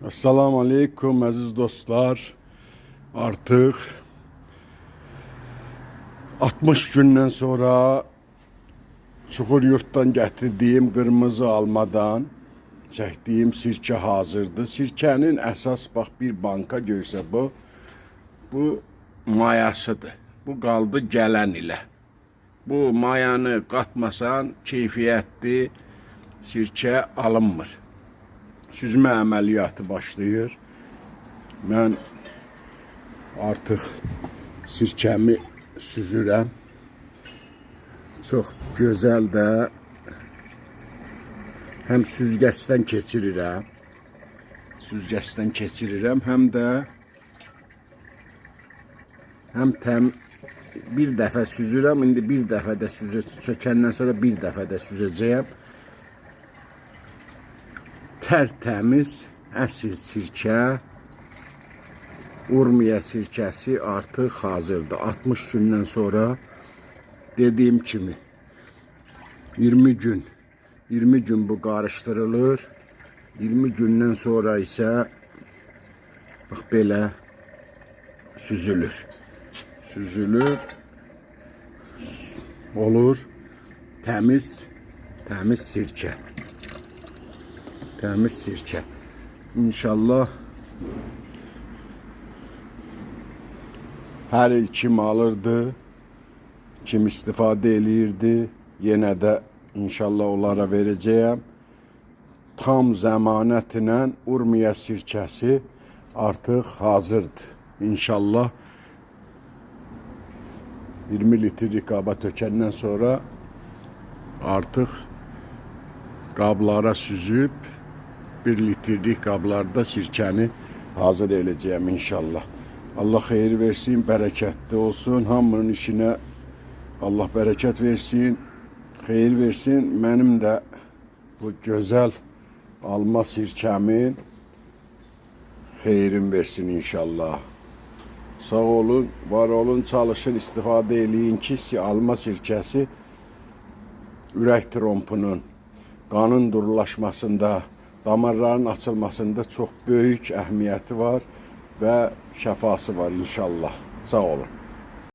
Assalamu aleykum əziz dostlar. Artıq 60 gündən sonra Çuxuryurtdan gətirdiyim qırmızı almadan çəkdiyim sirkə hazırdır. Sirkənin əsas bax bir banka görsə bu mayasıdır. Bu qaldı gələn ilə. Bu mayanı qatmasan keyfiyyətli sirkə alınmır. Süzmə əməliyyatı başlayır. Mən artıq sirkəmi süzürəm. Çox gözəl də həm süzgəçdən keçirirəm. Həm də bir dəfə süzürəm. İndi bir dəfə də çəkəndən sonra bir dəfə də süzəcəyəm. Tərtəmiz əsl sirkə, Urmiya sirkəsi artıq hazırdır. 60 gündən sonra dediyim kimi 20 gün bu qarışdırılır. 20 gündən sonra isə bax belə süzülür. Olur təmiz sirkə. İnşallah hər il kim alırdı, kim istifadə eləyirdi, yenə də inşallah onlara verəcəyəm. Tam zəmanətlə Urmiya sirkəsi artıq hazırdır. İnşallah 20 litrlik qaba tökəndən sonra artıq qablara süzüb 1 litrlik qablarda sirkəni hazır edəcəyəm inşallah. Allah xeyir versin, bərəkətli olsun. Hamının işinə Allah bərəkət versin, xeyir versin. Mənim də bu gözəl alma sirkəmin xeyrin versin inşallah. Sağ olun, var olun, çalışın, istifadə eləyin ki, alma sirkəsi ürək trompunun, qanın durulaşmasında, damarların açılmasında çox böyük əhəmiyyəti var və şəfası var inşallah. Sağ olun.